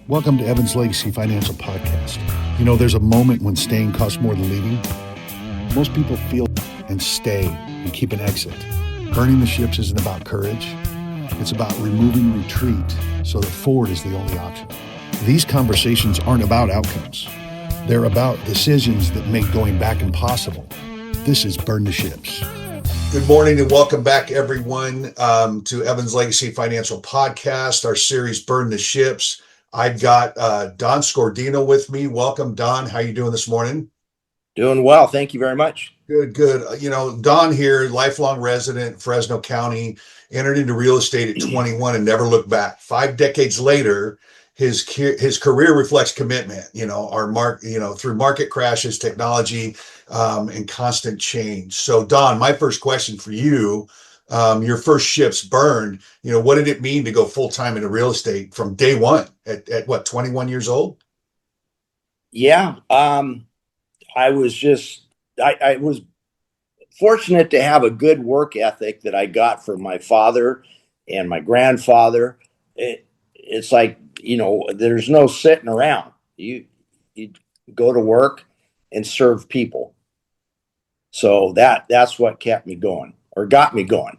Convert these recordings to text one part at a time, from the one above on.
Welcome to Evan's Legacy Financial Podcast. You know, there's a moment when staying costs more than leaving. Most people feel and stay and keep an exit. Burning the ships isn't about courage. It's about removing retreat so that forward is the only option. These conversations aren't about outcomes. They're about decisions that make going back impossible. This is Burn the Ships. Good morning and welcome back, everyone, to Evan's Legacy Financial Podcast, our series Burn the Ships. I've got Don Scordino with me. Welcome, Don. How are you doing this morning? Doing well. Thank you very much. Good. You know, Don here, lifelong resident, Fresno County, entered into real estate at 21 and never looked back. 5 decades later, his career reflects commitment, through market crashes, technology, and constant change. So, Don, my first question for you, your first ships burned, what did it mean to go full-time into real estate from day one at what, 21 years old? Yeah. I was fortunate to have a good work ethic that I got from my father and my grandfather. It's like, there's no sitting around. You go to work and serve people. So that's what kept me going or got me going.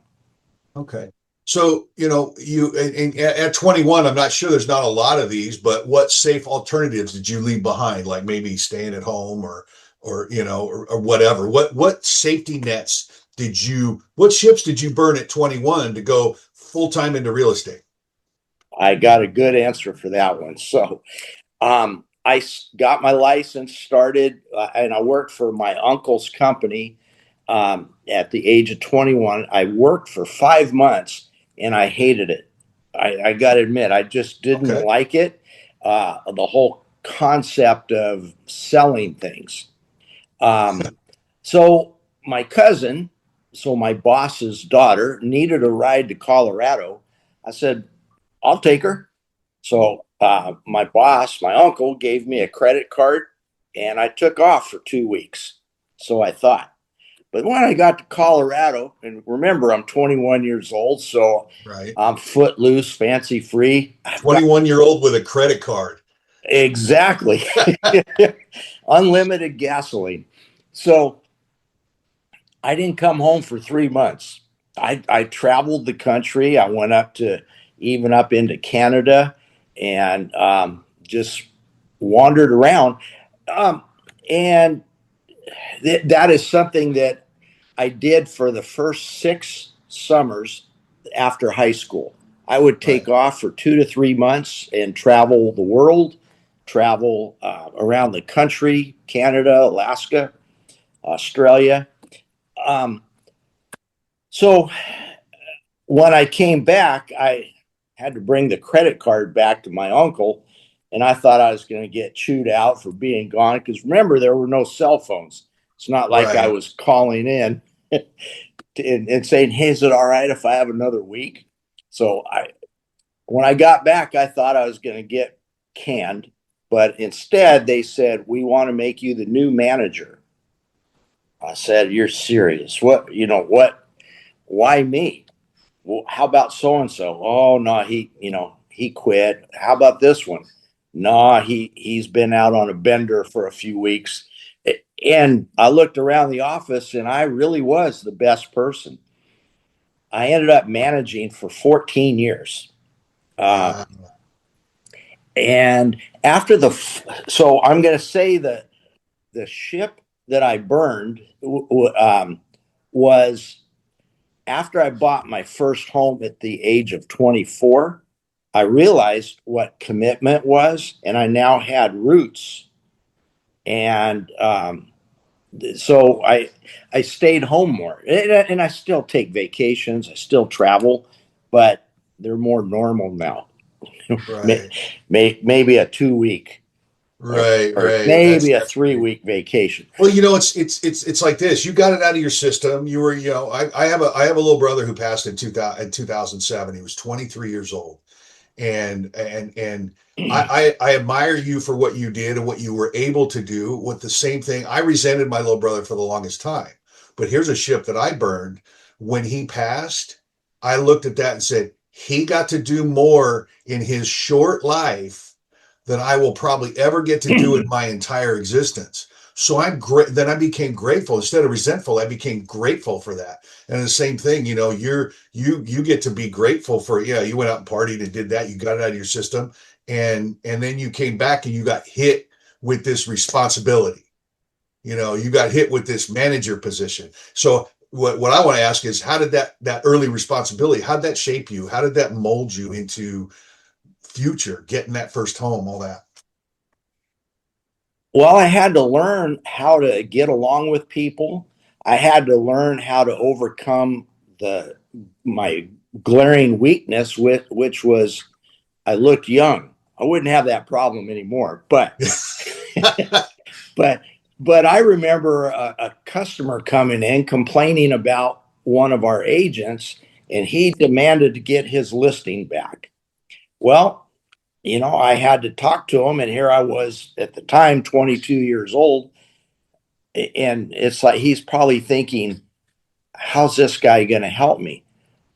Okay. So, you at 21, I'm not sure there's not a lot of these, but what safe alternatives did you leave behind? Like maybe staying at home or whatever. What safety nets what ships did you burn at 21 to go full-time into real estate? I got a good answer for that one. So, I got my license started and I worked for my uncle's company. At the age of 21, I worked for 5 months and I hated it. I got to admit, I just didn't like it. The whole concept of selling things. So my cousin, my boss's daughter, needed a ride to Colorado. I said, I'll take her. So my boss, my uncle, gave me a credit card and I took off for 2 weeks. So I thought. But when I got to Colorado, and remember, I'm 21 years old, so right. I'm footloose, fancy free. 21-year-old with a credit card. Exactly. Unlimited gasoline. So I didn't come home for 3 months. I traveled the country. I went up into Canada and just wandered around. And that is something that I did for the first 6 summers after high school. I would take off for 2 to 3 months and travel the world, around the country, Canada, Alaska, Australia. So when I came back, I had to bring the credit card back to my uncle, and I thought I was going to get chewed out for being gone. Because remember, there were no cell phones. It's not like I was calling in and saying, hey, is it all right if I have another week? So when I got back, I thought I was going to get canned. But instead, they said, we want to make you the new manager. I said, you're serious. What? Why me? Well, how about so-and-so? Oh, no, he quit. How about this one? No, he's been out on a bender for a few weeks. And I looked around the office and I really was the best person. I ended up managing for 14 years. And after so I'm going to say that the ship that I burned was after I bought my first home at the age of 24. I realized what commitment was, and I now had roots. And so I stayed home more, and I still take vacations. I still travel, but they're more normal now. Right. Maybe a 2-week, right. Maybe a 3-week vacation. Well, it's like this. You got it out of your system. You were, I have a little brother who passed in 2007. He was 23 years old. And I admire you for what you did and what you were able to do with the same thing. I resented my little brother for the longest time, but here's a ship that I burned. When he passed, I looked at that and said, he got to do more in his short life than I will probably ever get to do in my entire existence. So I'm great. Then I became grateful instead of resentful. I became grateful for that. And the same thing, you get to be grateful for, yeah, you went out and partied and did that. You got it out of your system. And then you came back and you got hit with this responsibility. You got hit with this manager position. So what I want to ask is, how did that early responsibility, how did that shape you? How did that mold you into future, getting that first home, all that? Well, I had to learn how to get along with people. I had to learn how to overcome the my glaring weakness, which was I looked young. I wouldn't have that problem anymore. But but but I remember a customer coming in complaining about one of our agents, and he demanded to get his listing back. Well, I had to talk to him, and here I was at the time, 22 years old, and it's like he's probably thinking, how's this guy going to help me?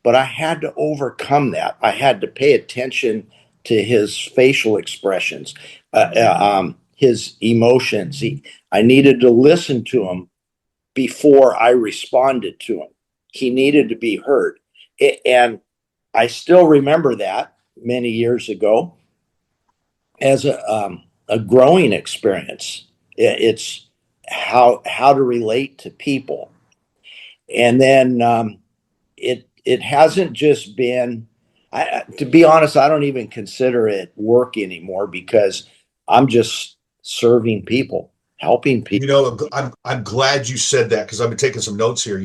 But I had to overcome that. I had to pay attention to his facial expressions, his emotions. I needed to listen to him before I responded to him. He needed to be heard. And I still remember that many years ago as a growing experience. It's how to relate to people. And then it hasn't just been, to be honest, I don't even consider it work anymore because I'm just serving people, helping people. I'm glad you said that, because I've been taking some notes here.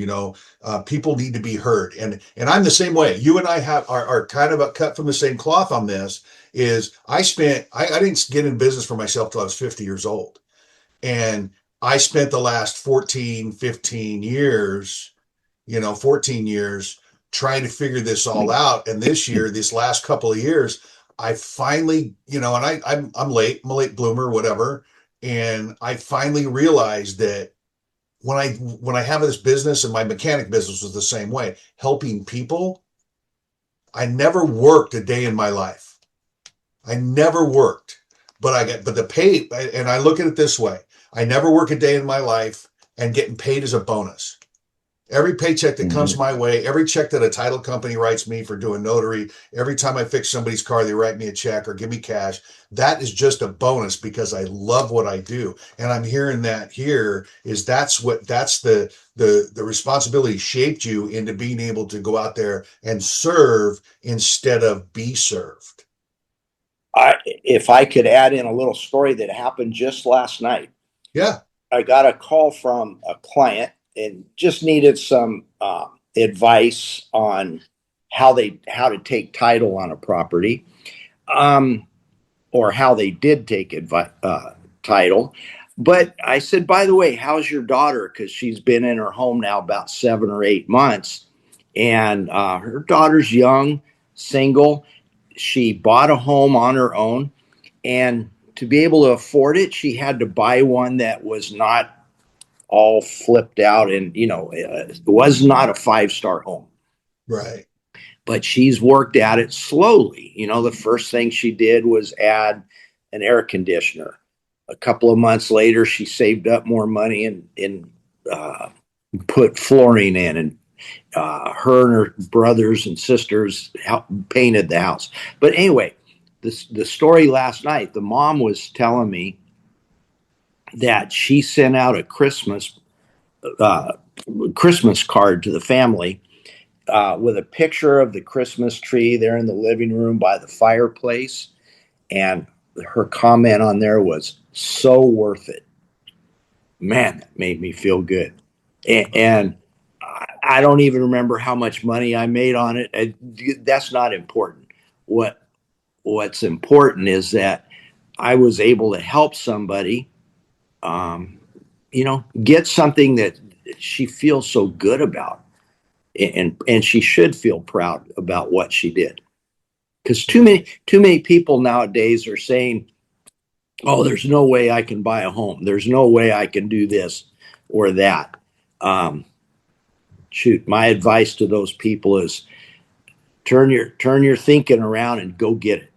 People need to be heard, and I'm the same way. You and I are kind of cut from the same cloth on this. Is I didn't get in business for myself till I was 50 years old, and I spent the last 14, 15 years, 14 years trying to figure this all out. And this last couple of years, I finally, and I'm late, I'm a late bloomer, whatever. And I finally realized that when I have this business, and my mechanic business was the same way, helping people, I never worked a day in my life. I never worked, but the pay, and I look at it this way. I never work a day in my life and getting paid as a bonus. Every paycheck that comes my way, every check that a title company writes me for doing notary, every time I fix somebody's car, they write me a check or give me cash. That is just a bonus because I love what I do. And I'm hearing that here is that's the responsibility shaped you into being able to go out there and serve instead of be served. If I could add in a little story that happened just last night. Yeah. I got a call from a client and just needed some advice on how to take title on a property, or how they did take title. But I said, by the way, how's your daughter? Because she's been in her home now about 7 or 8 months, and her daughter's young, single. She bought a home on her own, and to be able to afford it, she had to buy one that was not all flipped out, and it was not a 5-star home. Right. But she's worked at it slowly. The first thing she did was add an air conditioner. A couple of months later, she saved up more money and put flooring in, and her and her brothers and sisters painted the house. But anyway, the story last night, the mom was telling me that she sent out a Christmas card to the family with a picture of the Christmas tree there in the living room by the fireplace. And her comment on there was, so worth it. Man, that made me feel good. And I don't even remember how much money I made on it. That's not important. What's important is that I was able to help somebody, get something that she feels so good about, and she should feel proud about what she did. Because too many people nowadays are saying, "Oh, there's no way I can buy a home. There's no way I can do this or that." My advice to those people is turn your thinking around and go get it.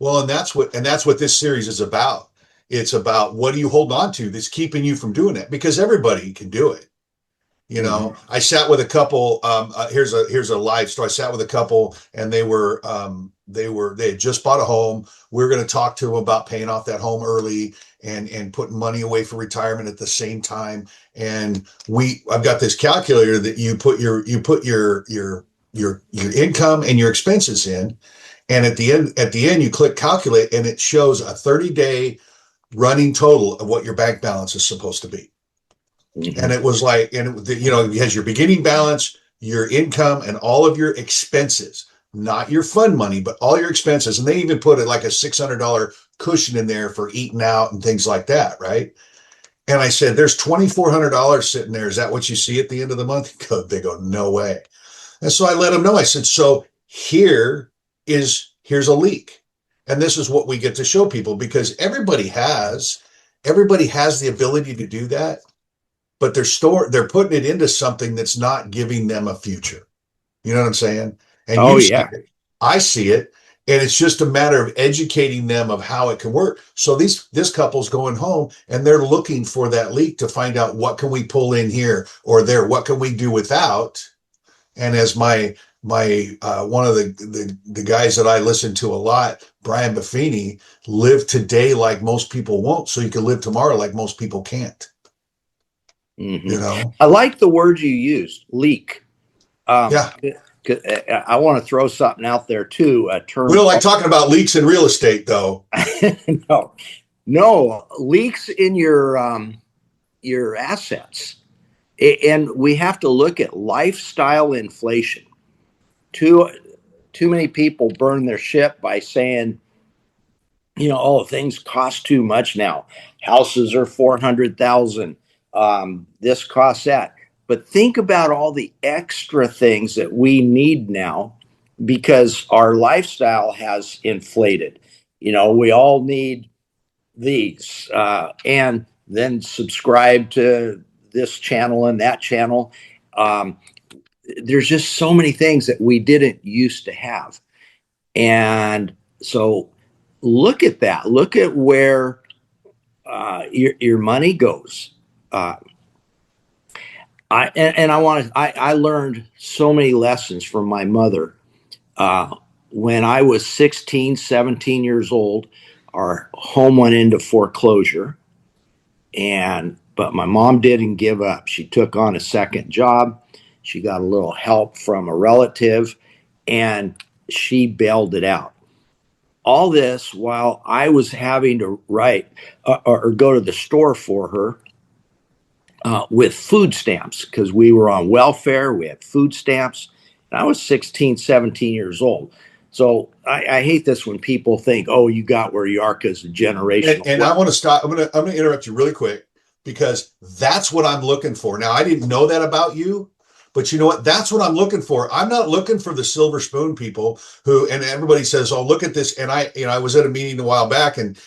Well, and that's what this series is about. It's about what do you hold on to that's keeping you from doing it, because everybody can do it. I sat with a couple. Here's a live story. I sat with a couple, and they had just bought a home. We are going to talk to them about paying off that home early and putting money away for retirement at the same time. And I've got this calculator that you put your income and your expenses in, and at the end you click calculate, and it shows a 30-day running total of what your bank balance is supposed to be. And it was like, it has your beginning balance, your income, and all of your expenses, not your fund money, but all your expenses. And they even put it like a $600 cushion in there for eating out and things like that, right? And I said, there's $2,400 sitting there. Is that what you see at the end of the month? They go, no way. And so I let them know. I said, so here's a leak. And this is what we get to show people, because everybody has the ability to do that, but they're putting it into something that's not giving them a future. You know what I'm saying? And Oh, you see yeah. it, I see it, and it's just a matter of educating them of how it can work. So this couple's going home, and they're looking for that leak to find out, what can we pull in here or there? What can we do without? And as my one of the guys that I listen to a lot, Brian Buffini, live today like most people won't, so you can live tomorrow like most people can't. I like the word you used, leak. Yeah. I want to throw something out there too. A term. We don't like talking about leaks in real estate, though. No, leaks in your assets, and we have to look at lifestyle inflation. Too many people burn their ship by saying, oh, things cost too much now. Houses are 400,000. This costs that. But think about all the extra things that we need now, because our lifestyle has inflated. We all need these, and then subscribe to this channel and that channel. There's just so many things that we didn't used to have. And so look at that. Look at where your money goes. I learned so many lessons from my mother. When I was 16, 17 years old, our home went into foreclosure, but my mom didn't give up. She took on a second job. She got a little help from a relative, and she bailed it out. All this while I was having to write or go to the store for her with food stamps, because we were on welfare. We had food stamps. And I was 16, 17 years old. So I hate this when people think, oh, you got where you are because of generational. And I want to stop. I'm going to interrupt you really quick, because that's what I'm looking for. Now, I didn't know that about you, but you know what? That's what I'm looking for. I'm not looking for the silver spoon people and everybody says, oh, look at this. And I was at a meeting a while back, and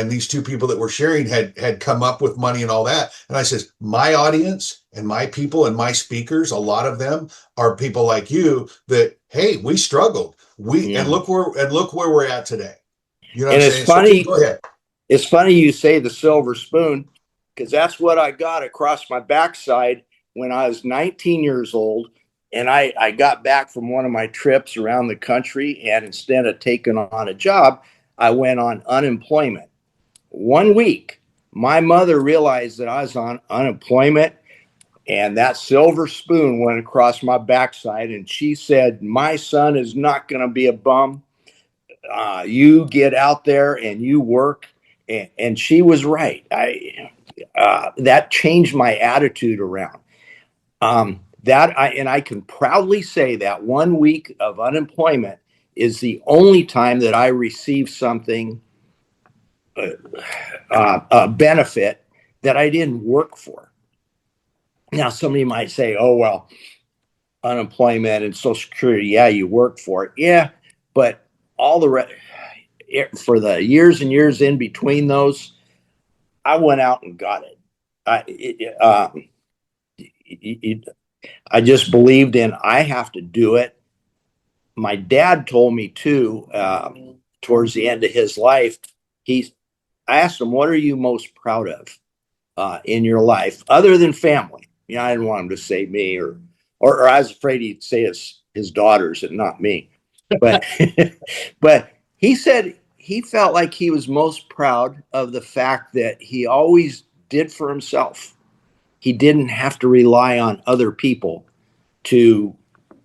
these two people that were sharing had come up with money and all that. And I says, my audience and my people and my speakers, a lot of them are people like you that, hey, we struggled. And look where we're at today. You know what I'm saying? Funny. So, go ahead. It's funny you say the silver spoon, because that's what I got across my backside when I was 19 years old. And I got back from one of my trips around the country, and instead of taking on a job, I went on unemployment. 1 week, my mother realized that I was on unemployment, and that silver spoon went across my backside, and she said, my son is not going to be a bum. You get out there and you work. And she was right. That changed my attitude around. I can proudly say that 1 week of unemployment is the only time that I received something, a benefit that I didn't work for. Now, somebody might say, oh, well, unemployment and Social Security, yeah, you work for it. Yeah, but all the for the years and years in between those, I went out and got it. I just believed in, I have to do it. My dad told me too, towards the end of his life, I asked him, what are you most proud of in your life other than family? You know, I didn't want him to say me, or I was afraid he'd say his daughters and not me. But but he said he felt like he was most proud of the fact that he always did for himself. He didn't have to rely on other people to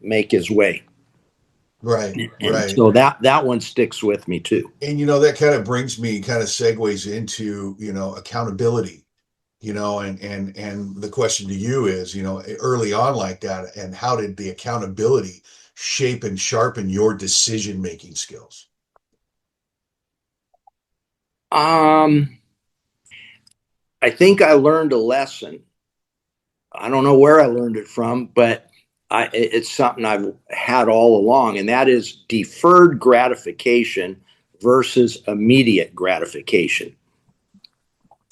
make his way. Right, And right. so that one sticks with me too. And that kind of segues into, accountability, and the question to you is, early on like that, and how did the accountability shape and sharpen your decision-making skills? I think I learned a lesson. I don't know where I learned it from, but it's something I've had all along, and that is deferred gratification versus immediate gratification.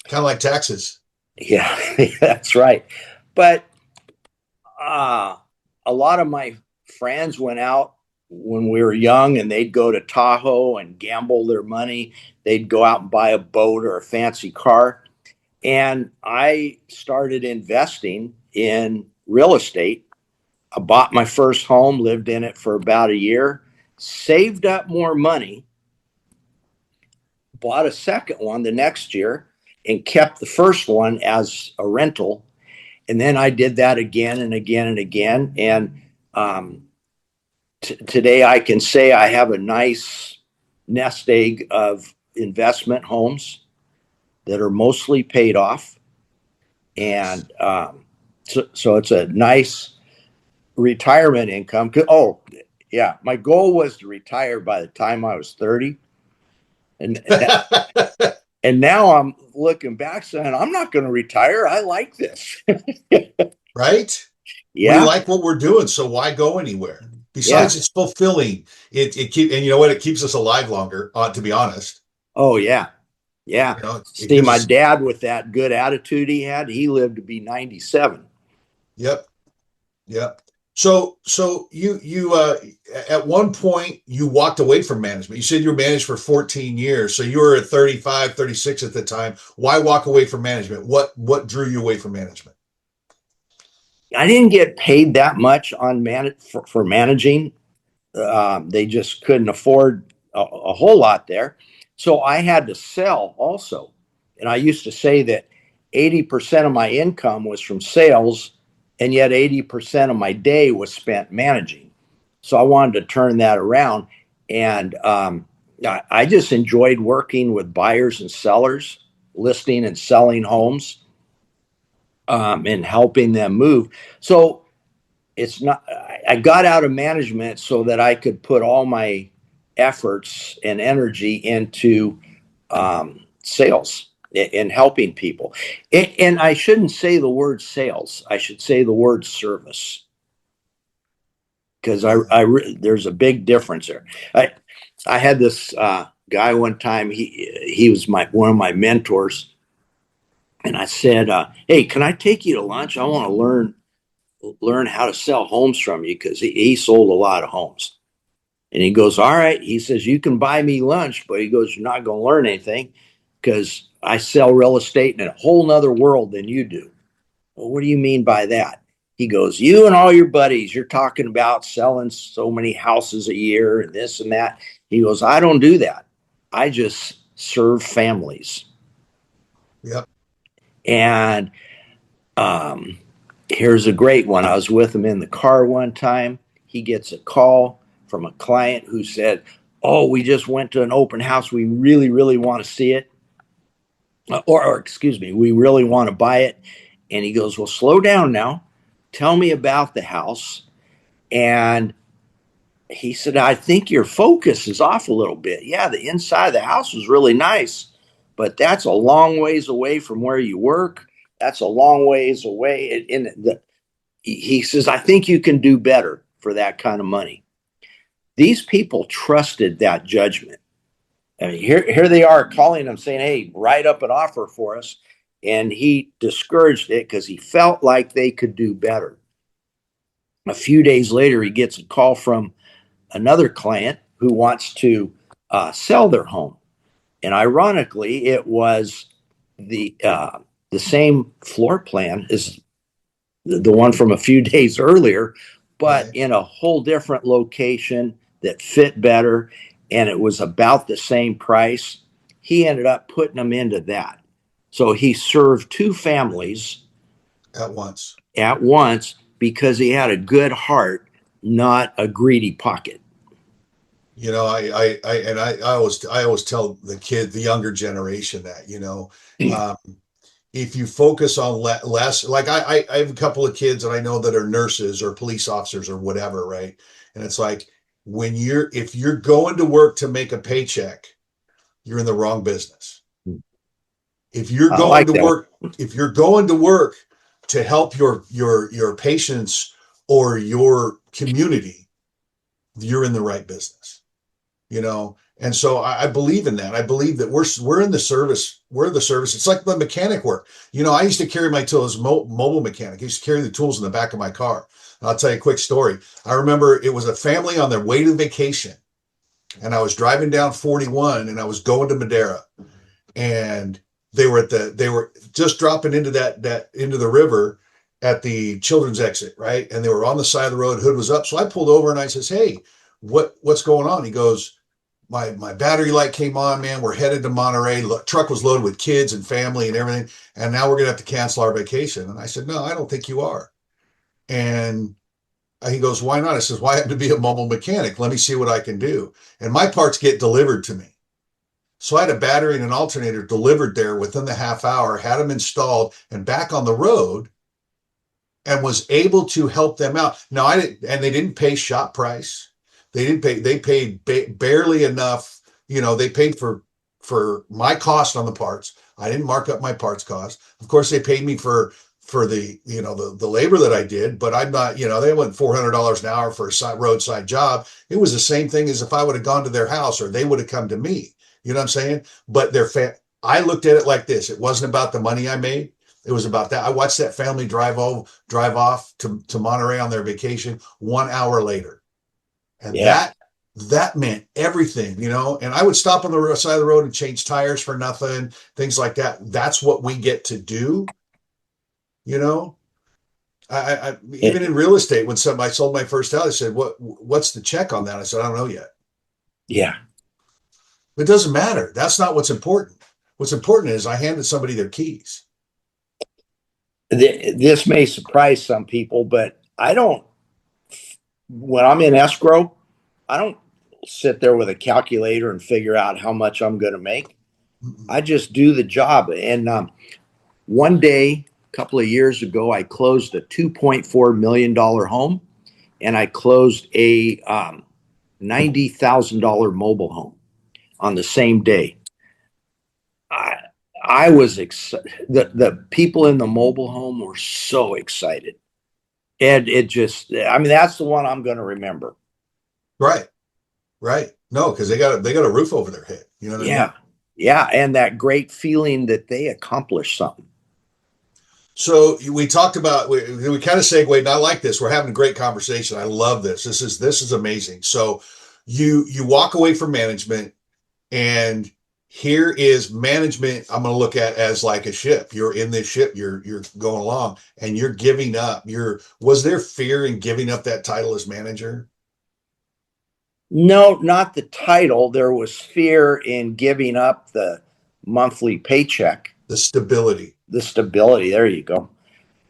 Kind of like taxes. Yeah, that's right. But a lot of my friends went out when we were young and they'd go to Tahoe and gamble their money. They'd go out and buy a boat or a fancy car. And I started investing in real estate. I bought my first home, lived in it for about a year, saved up more money, bought a second one the next year, and kept the first one as a rental. And then I did that again and again and again. And today I can say I have a nice nest egg of investment homes that are mostly paid off. And so it's a nice retirement income. Oh, yeah. My goal was to retire by the time I was 30. And and now I'm looking back saying, I'm not going to retire. I like this. Right? Yeah. We like what we're doing, so why go anywhere? Besides, it's fulfilling. And you know what? It keeps us alive longer, to be honest. Oh, yeah. Yeah. See, my dad, with that good attitude he had, he lived to be 97. Yep. So you at one point you walked away from management. You said you were managed for 14 years. So you were at 35, 36 at the time. Why walk away from management? What drew you away from management? I didn't get paid that much on for managing. They just couldn't afford a whole lot there. So I had to sell also. And I used to say that 80% of my income was from sales, and yet 80% of my day was spent managing. So I wanted to turn that around. And I just enjoyed working with buyers and sellers, listing and selling homes, and helping them move. So it's not, I got out of management so that I could put all my efforts and energy into sales and helping people. And I shouldn't say the word sales. I should say the word service, because there's a big difference there. I had this guy one time. He was one of my mentors, and I said, "Hey, can I take you to lunch? I want to learn how to sell homes from you," because he sold a lot of homes. And he goes, "All right." He says, "You can buy me lunch," but he goes, "You're not going to learn anything, because I sell real estate in a whole nother world than you do." Well, what do you mean by that? He goes, "You and all your buddies, you're talking about selling so many houses a year and this and that." He goes, "I don't do that. I just serve families." Yep. And here's a great one. I was with him in the car one time. He gets a call from a client who said, "Oh, we just went to an open house. We really, really want to see it. Or excuse me, we really want to buy it." And he goes, "Well, slow down now. Tell me about the house." And he said, "I think your focus is off a little bit. Yeah, the inside of the house was really nice, but that's a long ways away from where you work. That's a long ways away." He says, "I think you can do better for that kind of money." These people trusted that judgment. I mean, here they are calling him saying, "Hey, write up an offer for us." And he discouraged it because he felt like they could do better. A few days later, he gets a call from another client who wants to sell their home. And ironically, it was the same floor plan as the one from a few days earlier, but Right. in a whole different location that fit better, and it was about the same price. He ended up putting them into that. So he served two families At once. at once because he had a good heart, not a greedy pocket. You know, I always tell the younger generation that, um, if you focus on less, like I have a couple of kids that I know that are nurses or police officers or whatever, right? And it's like if you're going to work to make a paycheck, you're in the wrong business. If you're I going like to that one. work, if you're going to work to help your patients or your community, you're in the right business. And so I believe in that. I believe that we're in the service. We're the service. It's like the mechanic work. I used to carry my tools, mobile mechanic. I used to carry the tools in the back of my car. And I'll tell you a quick story. I remember it was a family on their way to vacation, and I was driving down 41, and I was going to Madera, and they were just dropping into that into the river at the children's exit, right? And they were on the side of the road. Hood was up, so I pulled over and I says, "Hey, what's going on?" He goes, my battery light came on, man. We're headed to Monterey. Truck was loaded with kids and family and everything. And now we're going to have to cancel our vacation. And I said, no, I don't think you are. And he goes, why not? I says, well, I happen to be a mobile mechanic. Let me see what I can do. And my parts get delivered to me. So I had a battery and an alternator delivered there within the half hour, had them installed and back on the road, and was able to help them out. Now, they didn't pay shop price. They paid barely enough. They paid for my cost on the parts. I didn't mark up my parts cost. Of course, they paid me for the, the labor that I did, but I'm not, they went $400 an hour for a roadside job. It was the same thing as if I would have gone to their house or they would have come to me. You know what I'm saying? But I looked at it like this. It wasn't about the money I made. It was about that. I watched that family drive off to Monterey on their vacation 1 hour later. And Yeah. that meant everything, and I would stop on the side of the road and change tires for nothing, things like that. That's what we get to do. I even in real estate, when I sold my first house, I said, what's the check on that? I said, I don't know yet. Yeah. It doesn't matter. That's not what's important. What's important is I handed somebody their keys. This may surprise some people, but when I'm in escrow, I don't sit there with a calculator and figure out how much I'm going to make. I just do the job. And one day, a couple of years ago, I closed a $2.4 million home, and I closed a $90,000 mobile home on the same day. I was excited. The people in the mobile home were so excited. And that's the one I'm going to remember. Right. No, because they got a roof over their head. You know what I mean? Yeah. And that great feeling that they accomplished something. So we talked about, we kind of segued, and I like this. We're having a great conversation. I love this. This is amazing. So you walk away from management, and here is management. I'm going to look at as like a ship. You're in this ship, you're going along, and you're giving up. Was there fear in giving up that title as manager? No, not the title. There was fear in giving up the monthly paycheck. The stability. There you go.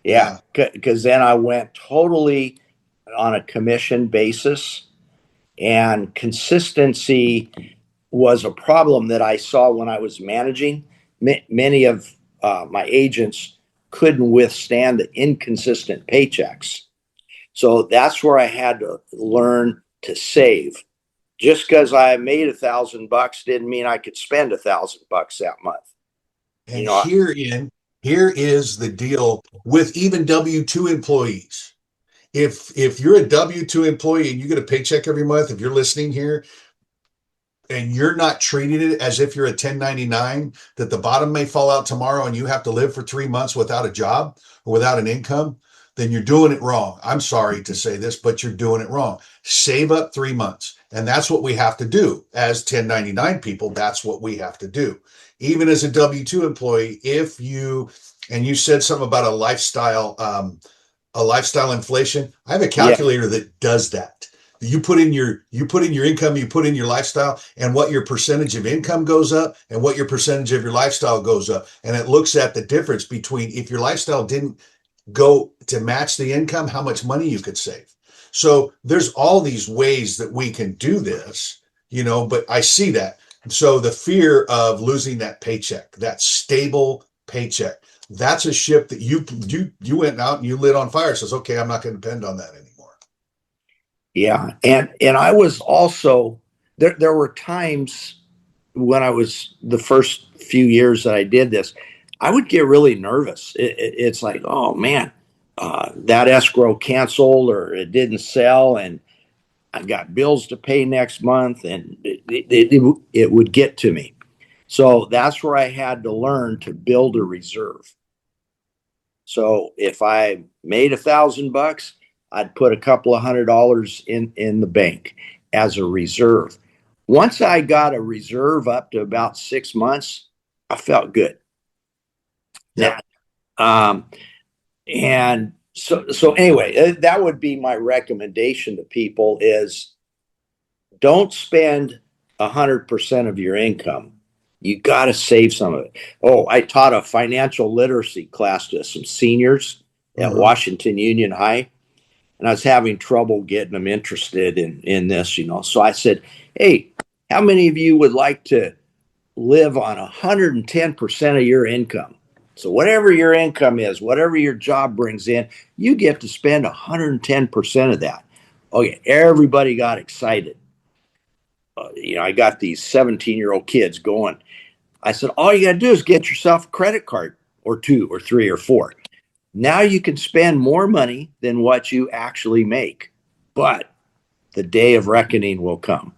Yeah. Because then I went totally on a commission basis, and consistency was a problem that I saw when I was managing. Many of my agents couldn't withstand the inconsistent paychecks. So that's where I had to learn to save. Just because I made $1,000 didn't mean I could spend $1,000 that month. And here is the deal with even W-2 employees. If you're a W-2 employee and you get a paycheck every month, if you're listening here and you're not treating it as if you're a 1099, that the bottom may fall out tomorrow and you have to live for 3 months without a job or without an income, then you're doing it wrong. I'm sorry to say this, but you're doing it wrong. Save up 3 months. And that's what we have to do as 1099 people. That's what we have to do. Even as a W-2 employee, if you, and you said something about a lifestyle inflation. I have a calculator that does that. You put in your income, you put in your lifestyle, and what your percentage of income goes up and what your percentage of your lifestyle goes up. And it looks at the difference between, if your lifestyle didn't go to match the income, how much money you could save. So there's all these ways that we can do this, but I see that. So the fear of losing that paycheck, that stable paycheck, that's a ship that you went out and you lit on fire. Says, okay, I'm not going to depend on that anymore. Yeah. And I was also, there were times when I was, the first few years that I did this, I would get really nervous. It's like, oh man, that escrow canceled or it didn't sell, and I've got bills to pay next month, and it would get to me. So that's where I had to learn to build a reserve. So if I made $1,000, I'd put a couple of $100 in the bank as a reserve. Once I got a reserve up to about 6 months, I felt good. Yeah. And so anyway, that would be my recommendation to people is don't spend 100% of your income. You got to save some of it. Oh, I taught a financial literacy class to some seniors at Washington Union High, and I was having trouble getting them interested in this, So I said, hey, how many of you would like to live on 110% of your income? So whatever your income is, whatever your job brings in, you get to spend 110% of that. Okay, everybody got excited. I got these 17-year-old kids going. I said, all you got to do is get yourself a credit card or 2 or 3 or 4. Now you can spend more money than what you actually make, but the day of reckoning will come.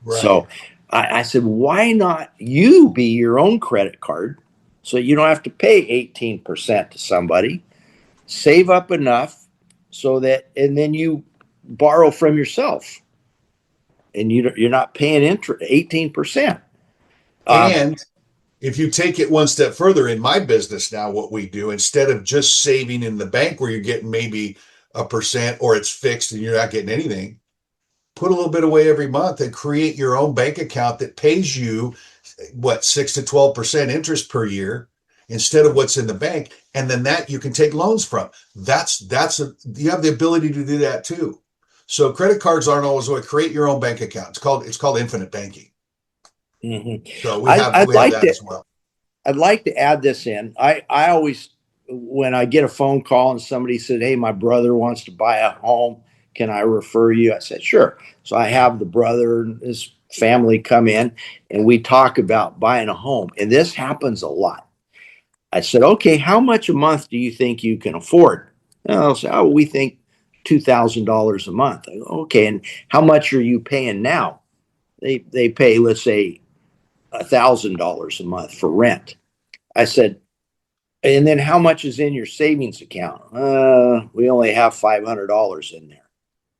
Right. So I said, why not you be your own credit card so you don't have to pay 18% to somebody, save up enough so that, and then you borrow from yourself and you're not paying interest 18%. And if you take it one step further, in my business now, what we do, instead of just saving in the bank where you're getting maybe 1% or it's fixed and you're not getting anything, put a little bit away every month and create your own bank account that pays you 6 to 12% interest per year instead of what's in the bank. And then that you can take loans from. You have the ability to do that too. So credit cards aren't always going to create your own bank account. It's called infinite banking. Mm-hmm. So we have that as well. I'd like to add this in. I always, when I get a phone call and somebody said, hey, my brother wants to buy a home, can I refer you? I said, sure. So I have the brother and his family come in and we talk about buying a home. And this happens a lot. I said, okay, how much a month do you think you can afford? And they'll say, we think $2,000 a month. I go, okay, and how much are you paying now? They pay, let's say, $1,000 a month for rent. I said, and then how much is in your savings account? We only have $500 in there.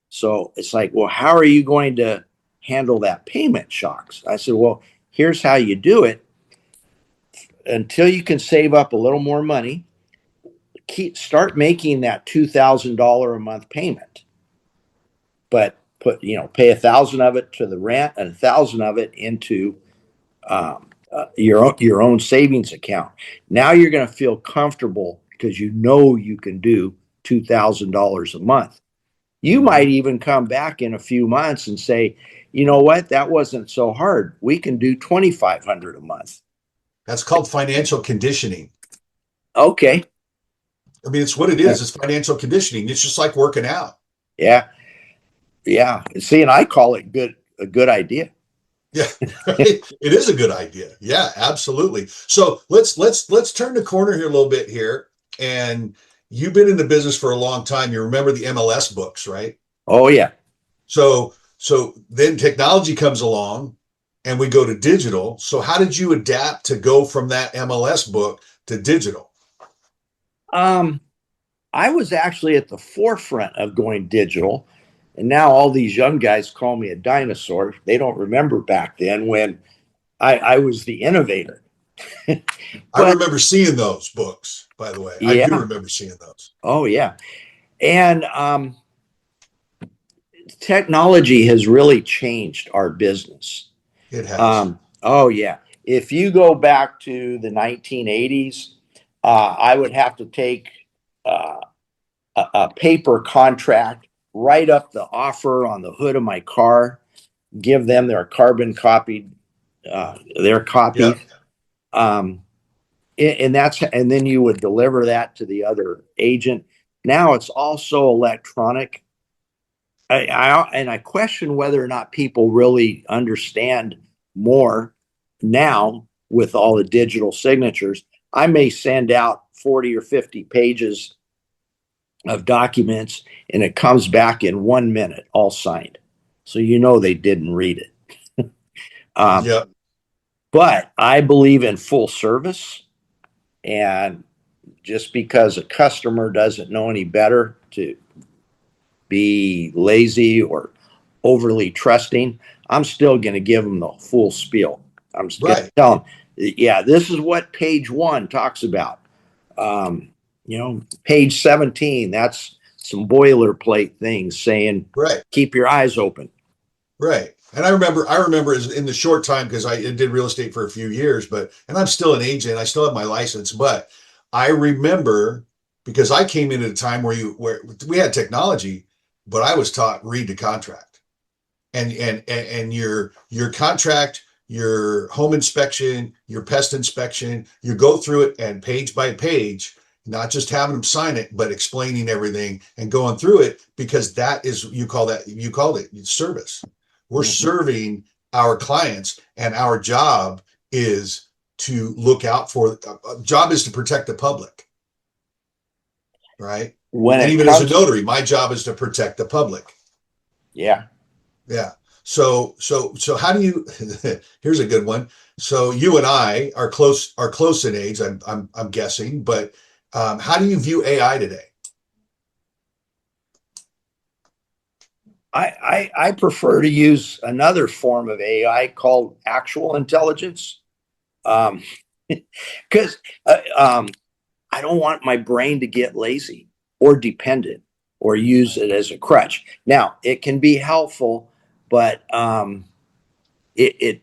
So it's like, well, how are you going to handle that payment shocks? I said, well, here's how you do it. Until you can save up a little more money, start making that $2,000 a month payment. But pay 1,000 of it to the rent and 1,000 of it into your own savings account. Now you're going to feel comfortable because you can do $2,000 a month. You might even come back in a few months and say, you know what, that wasn't so hard. We can do $2,500 a month. That's called financial conditioning. Okay. I mean, it's what it is. It's financial conditioning. It's just like working out. Yeah. Yeah. See, and I call it a good idea. Yeah, it is a good idea. Yeah, absolutely. So let's turn the corner here a little bit here. And you've been in the business for a long time. You remember the MLS books, right? Oh yeah. So then technology comes along and we go to digital. So how did you adapt to go from that MLS book to digital? I was actually at the forefront of going digital. And now all these young guys call me a dinosaur. They don't remember back then when I was the innovator. I But remember seeing those books, by the way. I do yeah, remember seeing those. oh yeah. And technology has really changed our business. It has. Oh yeah. If you go back to the 1980s, I would have to take uh, a paper contract, write up the offer on the hood of my car, give them their carbon copied their copy, Yep. um, and then you would deliver that to the other agent. Now it's also electronic. I question whether or not people really understand more now with all the digital signatures. I may send out 40 or 50 pages of documents and it comes back in 1 minute, all signed. So you know they didn't read it. Um, Yep. but I believe in full service. And just because a customer doesn't know any better to be lazy or overly trusting, I'm still going to give them the full spiel. I'm going to Right. tell them, yeah, this is what page 1 talks about. Um, page 17, that's some boilerplate things saying, Right. keep your eyes open. Right. And I remember in the short time, because I did real estate for a few years, and I'm still an agent, I still have my license, but I remember, because I came in at a time where we had technology, but I was taught read the contract. And your contract, your home inspection, your pest inspection, you go through it and page by page, not just having them sign it, but explaining everything and going through it, because that is, you called it service. We're serving our clients, and our job is to look out for, job is to protect the public, right? When And it even as a comes, notary, my job is to protect the public. yeah, Yeah. So how do you, here's a good one. So you and I are close in age, I'm guessing, but how do you view AI today? I prefer to use another form of AI called actual intelligence. Because I don't want my brain to get lazy or dependent or use it as a crutch. Now, it can be helpful, but it, it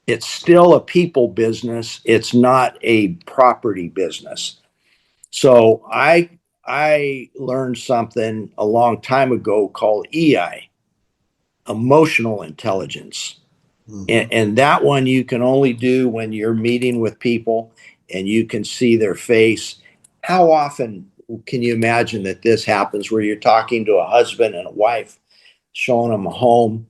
it's still a people business. It's not a property business. So I learned something a long time ago called EI, emotional intelligence. Mm-hmm. And that one you can only do when you're meeting with people and you can see their face. How often can you imagine that this happens where you're talking to a husband and a wife, showing them a home,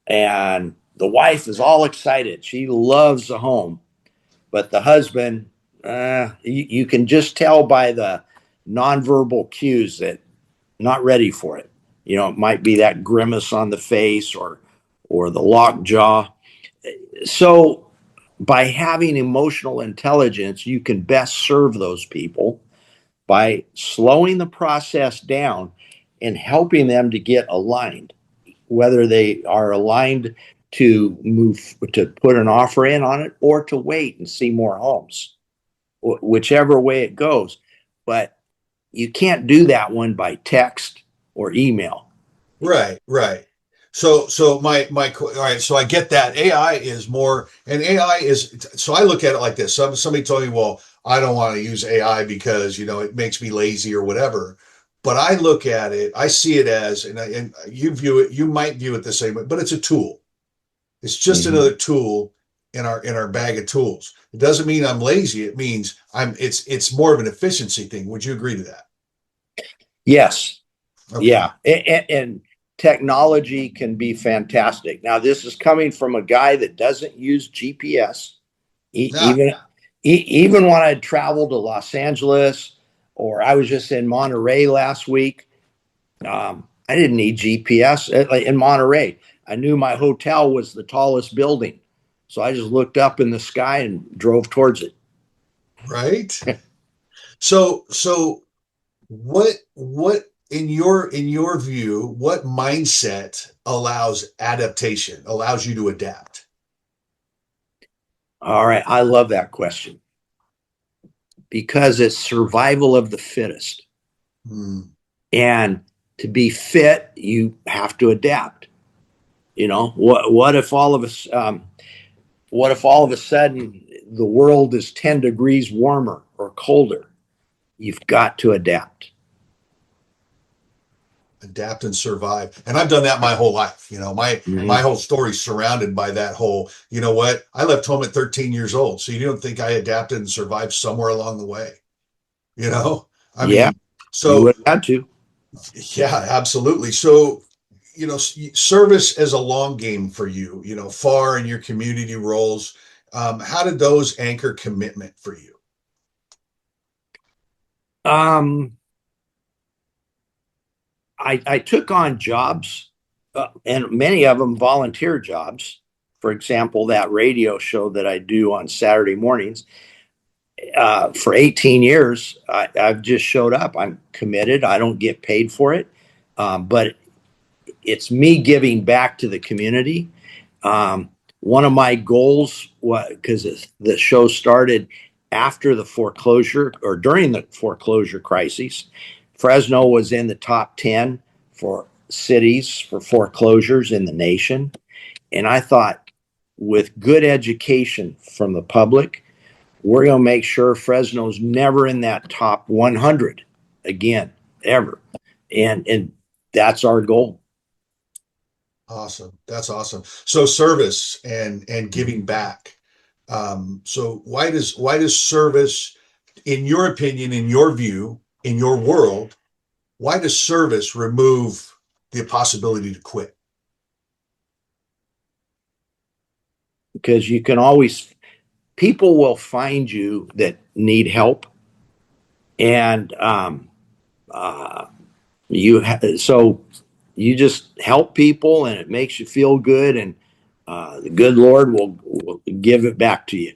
and the wife is all excited. She loves the home, but the husband, you can just tell by the nonverbal cues that not ready for it. It might be that grimace on the face or the locked jaw. So by having emotional intelligence, you can best serve those people by slowing the process down and helping them to get aligned, whether they are aligned to move to put an offer in on it or to wait and see more homes, whichever way it goes. But you can't do that one by text or email. Right, right. So all right. So I get that AI is more, and AI is. So I look at it like this. Somebody told me, well, I don't want to use AI because it makes me lazy or whatever. But I look at it, I see it as, and you might view it the same way, but it's a tool. It's just Mm-hmm. another tool in our bag of tools. It doesn't mean I'm lazy. It means it's more of an efficiency thing. Would you agree to that? Yes. Okay. Yeah. And technology can be fantastic. Now, this is coming from a guy that doesn't use GPS. Yeah. Even when I traveled to Los Angeles or I was just in Monterey last week, I didn't need GPS in Monterey. I knew my hotel was the tallest building. So I just looked up in the sky and drove towards it. Right. So what in your view, what mindset allows adaptation, allows you to adapt? All right. I love that question because it's survival of the fittest. Hmm. And to be fit, you have to adapt. You know, what if all of us, what if all of a sudden the world is 10 degrees warmer or colder? You've got to adapt. Adapt and survive. And I've done that my whole life. You know, my whole story's surrounded by that whole, you know what? I left home at 13 years old. So you don't think I adapted and survived somewhere along the way? You know? I Yeah, mean, you so would have to. yeah, absolutely. So, you know, service as a long game for you, you know, far in your community roles. How did those anchor commitment for you? Um, I took on jobs, and many of them volunteer jobs. For example, that radio show that I do on Saturday mornings. For 18 years, I've just showed up. I'm committed. I don't get paid for it, but it's me giving back to the community. One of my goals was because the show started after the foreclosure or during the foreclosure crisis. Fresno was in the top 10 for cities for foreclosures in the nation. And I thought, with good education from the public, we're going to make sure Fresno's never in that top 100 again, ever. And that's our goal. Awesome. That's awesome. So service and giving back. So why does service, in your opinion, in your view, in your world, why does service remove the possibility to quit? Because you can always, people will find you that need help. And uh, so you just help people and it makes you feel good. And the good Lord will give it back to you.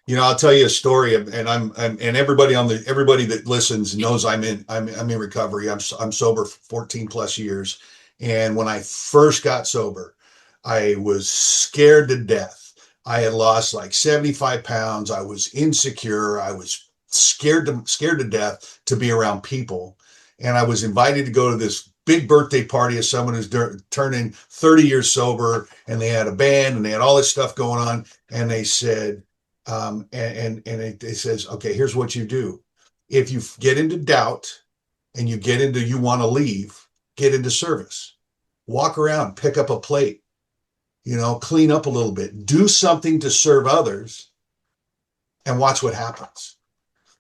You know, I'll tell you a story, and and everybody that listens knows I'm in recovery. I'm sober for 14 plus years, and when I first got sober, I was scared to death. I had lost like 75 pounds. I was insecure. I was scared to death to be around people, and I was invited to go to this big birthday party of someone who's turning 30 years sober, and they had a band and they had all this stuff going on, and they said it says, okay, here's what you do. If you get into doubt and you get into you want to leave, get into service. Walk around, pick up a plate, you know, clean up a little bit, do something to serve others, and watch what happens.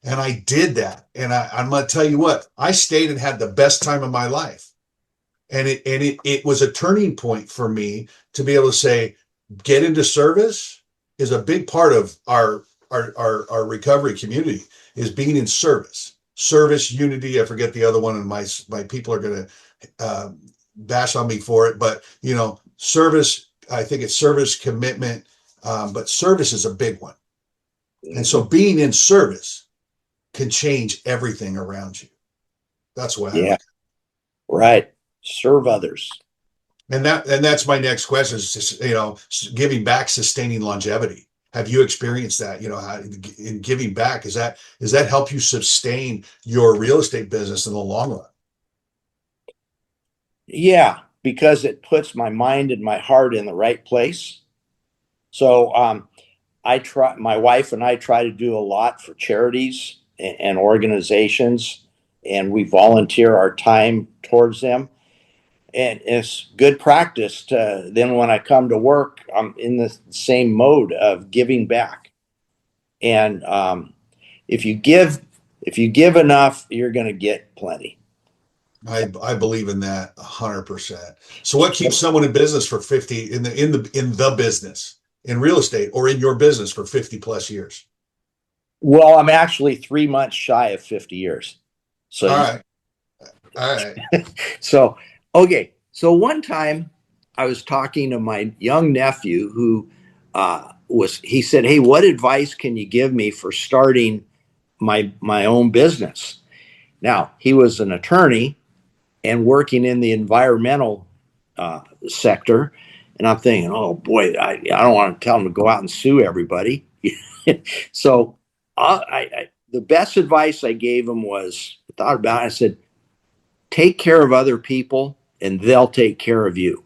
And I did that. And I'm going to tell you what, I stayed and had the best time of my life. And it was a turning point for me to be able to say, get into service is a big part of our recovery community, is being in service, unity. I forget the other one, and my people are going to bash on me for it, but you know, service. I think it's service, commitment, but service is a big one. And so being in service can change everything around you. That's why I Yeah, look. right. Serve others. And that's my next question is just, you know, giving back, sustaining longevity. Have you experienced that? You know, how, in giving back, does that help you sustain your real estate business in the long run? Yeah, because it puts my mind and my heart in the right place. So my wife and I try to do a lot for charities and organizations, and we volunteer our time towards them. And it's good practice to then when I come to work, I'm in the same mode of giving back. And if you give, if you give enough, you're going to get plenty. I believe in that 100%. So what keeps someone in business for 50 in the business, in real estate, or in your business for 50 plus years? Well, I'm actually 3 months shy of 50 years. So, All right. All right. so, okay. So one time I was talking to my young nephew who he said, "Hey, what advice can you give me for starting my own business?" Now, he was an attorney, and working in the environmental sector. And I'm thinking, oh boy, I don't want to tell them to go out and sue everybody. So the best advice I gave him was, I thought about it, I said, take care of other people and they'll take care of you.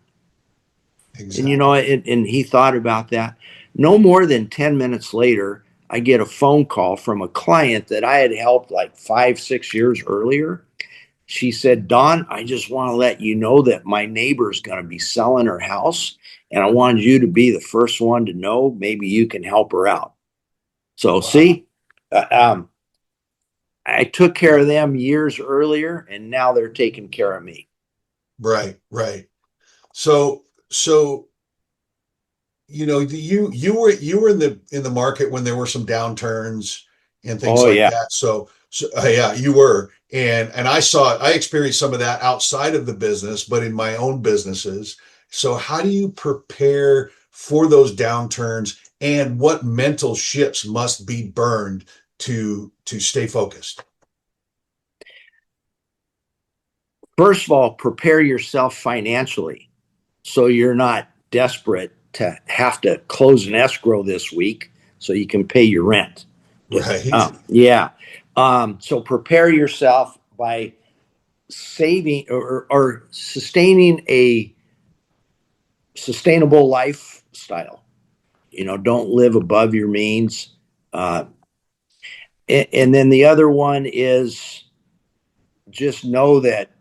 Exactly. And he thought about that. No more than 10 minutes later, I get a phone call from a client that I had helped like 5-6 years earlier. She said, Don, I just want to let you know that my neighbor's going to be selling her house, and I wanted you to be the first one to know. Maybe you can help her out. So, wow. See, I took care of them years earlier, and now they're taking care of me. Right. So you were in the market when there were some downturns and things like that. So yeah, you were. And I experienced some of that outside of the business, but in my own businesses. So how do you prepare for those downturns, and what mental ships must be burned to stay focused? First of all, prepare yourself financially so you're not desperate to have to close an escrow this week so you can pay your rent. Right. Yeah. So prepare yourself by saving or sustaining a sustainable lifestyle. Don't live above your means. And then the other one is just know that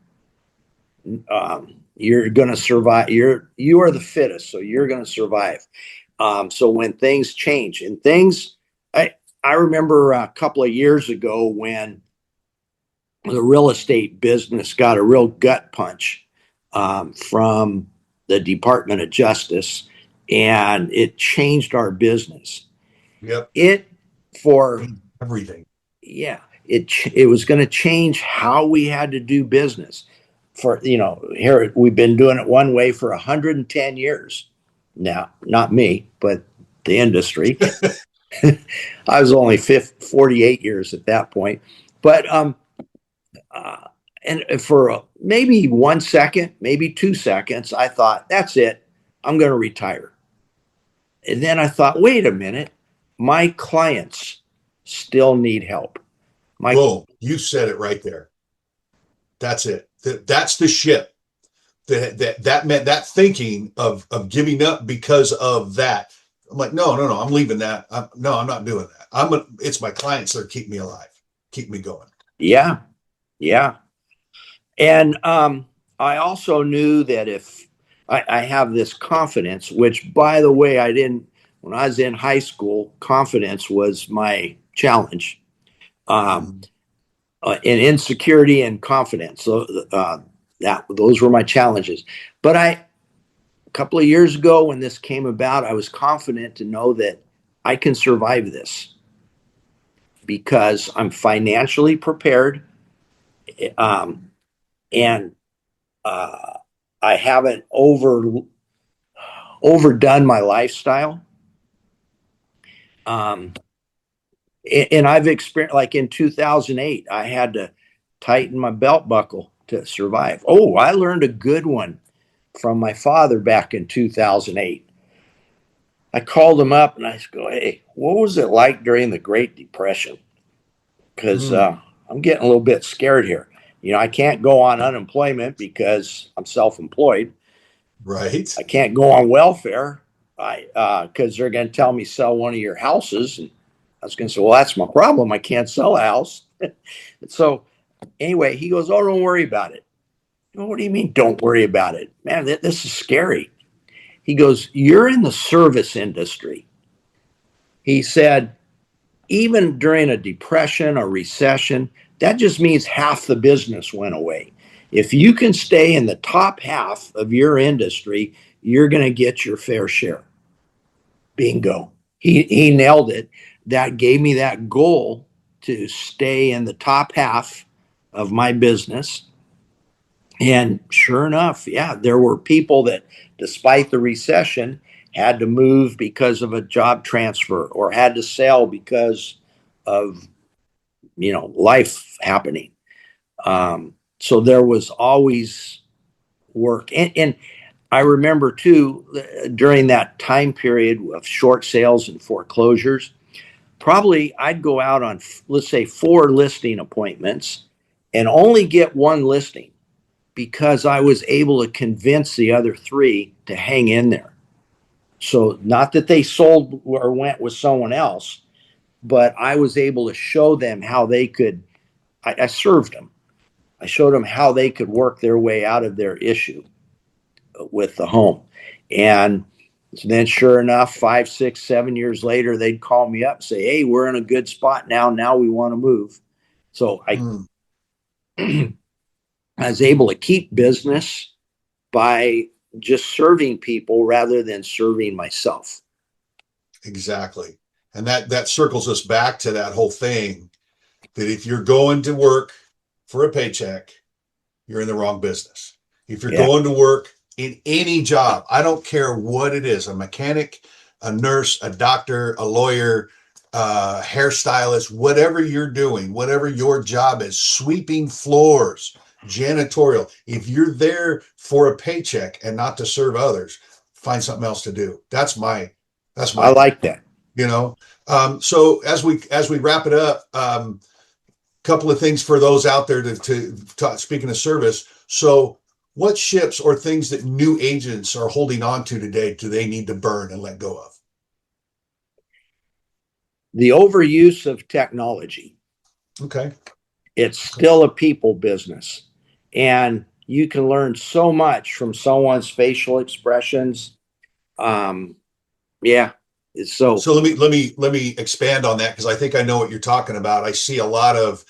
you're going to survive. You are the fittest, so you're going to survive. So when things change, and I remember a couple of years ago when the real estate business got a real gut punch from the Department of Justice, and it changed our business. Yep. For everything. Yeah, it was going to change how we had to do business. Here we've been doing it one way for 110 years now. Not me, but the industry. I was only 48 years at that point, but and for maybe 1 second, maybe 2 seconds, I thought, that's it, I'm going to retire. And then I thought, wait a minute, my clients still need help. Boom, you said it right there. That's it. That's the ship. That meant that thinking of giving up because of that. I'm like, no, I'm leaving that. I'm not doing that. It's my clients that keep me alive, keep me going. Yeah. And I also knew that if I have this confidence, which by the way, I didn't, when I was in high school, confidence was my challenge. And insecurity and confidence. So those were my challenges. But a couple of years ago when this came about, I was confident to know that I can survive this because I'm financially prepared. And I haven't overdone my lifestyle. And I've experienced, like in 2008, I had to tighten my belt buckle to survive. Oh, I learned a good one from my father back in 2008. I called him up and I go, hey, what was it like during the Great Depression? Because I'm getting a little bit scared here. I can't go on unemployment because I'm self-employed. Right. I can't go on welfare because they're going to tell me sell one of your houses. And I was going to say, well, that's my problem. I can't sell a house. So anyway, he goes, oh, don't worry about it. Well, what do you mean, don't worry about it? Man, this is scary. He goes, you're in the service industry. He said, even during a depression or recession, that just means half the business went away. If you can stay in the top half of your industry, you're going to get your fair share. Bingo. He nailed it. That gave me that goal to stay in the top half of my business. And sure enough, yeah, there were people that, despite the recession, had to move because of a job transfer or had to sell because of life happening. So there was always work. And I remember too, during that time period of short sales and foreclosures, probably I'd go out on, let's say, 4 listing appointments and only get 1 listing because I was able to convince the other 3 to hang in there. So not that they sold or went with someone else, but I was able to show them how they could. I served them. I showed them how they could work their way out of their issue with the home. And then sure enough, 5, 6, 7 years later, they'd call me up and say, hey, we're in a good spot now. Now we want to move. So I was able to keep business by just serving people rather than serving myself. Exactly. And that circles us back to that whole thing that if you're going to work for a paycheck, you're in the wrong business. If you're going to work in any job, I don't care what it is, a mechanic, a nurse, a doctor, a lawyer, hairstylist, whatever you're doing, whatever your job is, sweeping floors, janitorial, if you're there for a paycheck and not to serve others, find something else to do. That's my I like that. So as we wrap it up, couple of things for those out there to speaking of service. So what ships or things that new agents are holding on to today do they need to burn and let go of? The overuse of technology. Okay. It's still a people business. And you can learn so much from someone's facial expressions. So let me expand on that, because I think I know what you're talking about. I see a lot of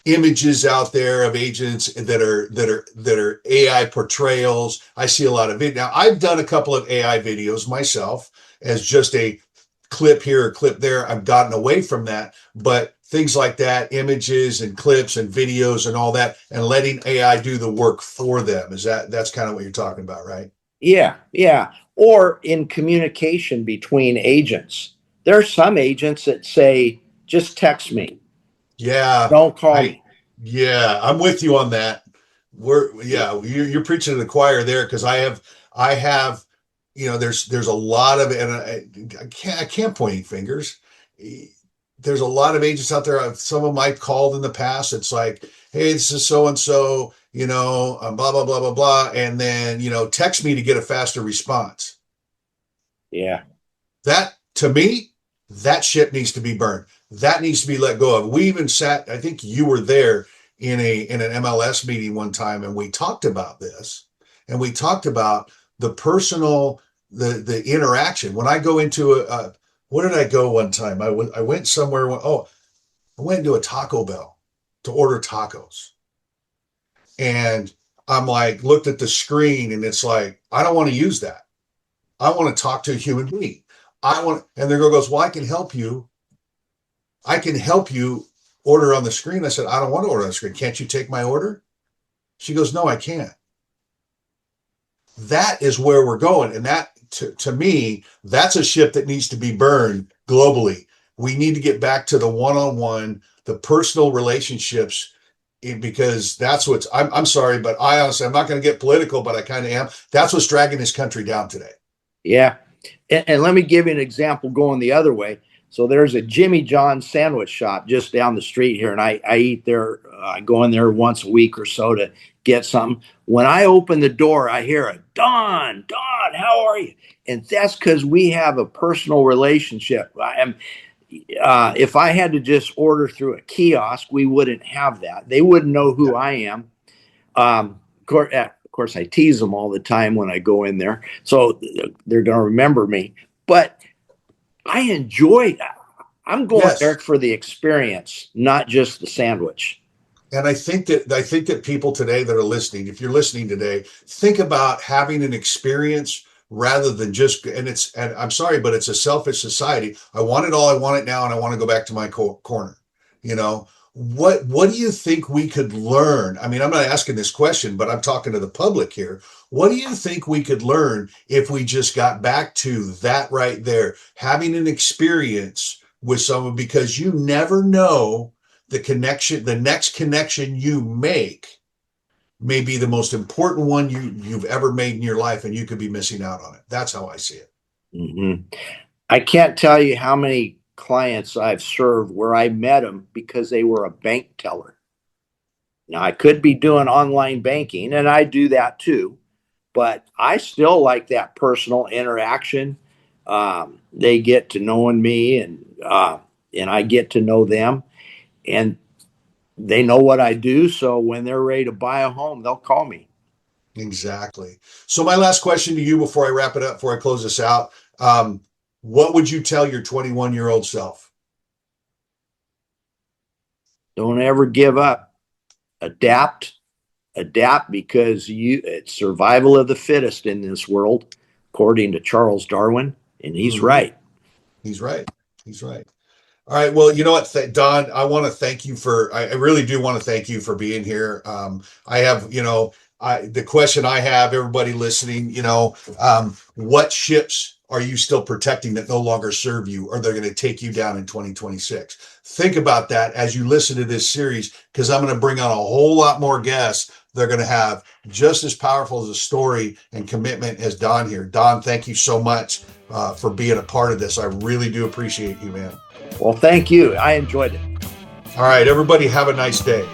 images out there of agents that are AI portrayals. I see a lot of it. Now, I've done a couple of AI videos myself as just a clip here or clip there. I've gotten away from that, but things like that, images and clips and videos and all that, and letting AI do the work for them. That's kind of what you're talking about, right? Yeah. Or in communication between agents. There are some agents that say, just text me. Yeah. Don't call me. Yeah, I'm with you on that. You're preaching to the choir there, because I have, there's a lot of, and I can't point any fingers. There's a lot of agents out there. Some of them I've called in the past. It's like, hey, this is so and so, blah blah blah blah blah, and then text me to get a faster response. Yeah. That, to me, that ship needs to be burned. That needs to be let go of. We even sat, I think you were there in an MLS meeting one time, and we talked about this, and we talked about the personal, the interaction. When I go into where did I go one time? I went somewhere. I went into a Taco Bell to order tacos, and I'm like, looked at the screen, and it's like, I don't want to use that. I want to talk to a human being. And the girl goes, well, I can help you order on the screen. I said, I don't want to order on the screen. Can't you take my order? She goes, no, I can't. That is where we're going. And that, to me, that's a ship that needs to be burned globally. We need to get back to the one-on-one, the personal relationships, because that's I'm sorry, but I honestly, I'm not going to get political, but I kind of am. That's what's dragging this country down today. Yeah. And let me give you an example going the other way. So there's a Jimmy John's sandwich shop just down the street here, and I eat there. I go in there once a week or so to get something. When I open the door, I hear a Don, how are you? And that's because we have a personal relationship. If I had to just order through a kiosk, we wouldn't have that. They wouldn't know who I am. Of course, I tease them all the time when I go in there, so they're going to remember me. But I enjoy that. I'm going there for the experience, not just the sandwich. And I think that people today that are listening, if you're listening today, think about having an experience rather than just. And I'm sorry, but it's a selfish society. I want it all. I want it now, and I want to go back to my corner. What do you think we could learn? I mean, I'm not asking this question, but I'm talking to the public here. What do you think we could learn if we just got back to that right there, having an experience with someone? Because you never know the connection, the next connection you make may be the most important one you've ever made in your life, and you could be missing out on it. That's how I see it. Mm-hmm. I can't tell you how many clients I've served where I met them because they were a bank teller. Now, I could be doing online banking, and I do that too, but I still like that personal interaction. They get to knowing me, and I get to know them, and they know what I do. So when they're ready to buy a home, they'll call me. Exactly. So my last question to you before I wrap it up, before I close this out, what would you tell your 21-year-old self? Don't ever give up. Adapt, because it's survival of the fittest in this world, according to Charles Darwin, and he's right. He's right. He's right. All right. Well, you know what, Don, I want to thank you I really do want to thank you for being here. I have, the question I have, everybody listening, what ships are you still protecting that no longer serve you, or they're going to take you down in 2026? Think about that as you listen to this series, because I'm going to bring on a whole lot more guests. They're going to have just as powerful as a story and commitment as Don here. Don, thank you so much for being a part of this. I really do appreciate you, man. Well, thank you. I enjoyed it. All right, everybody, have a nice day.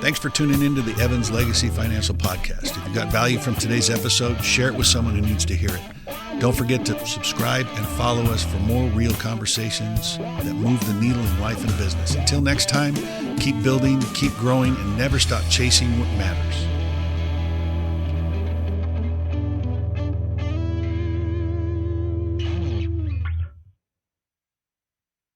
Thanks for tuning into the Evans Legacy Financial Podcast. If you got value from today's episode, share it with someone who needs to hear it. Don't forget to subscribe and follow us for more real conversations that move the needle in life and business. Until next time, keep building, keep growing, and never stop chasing what matters.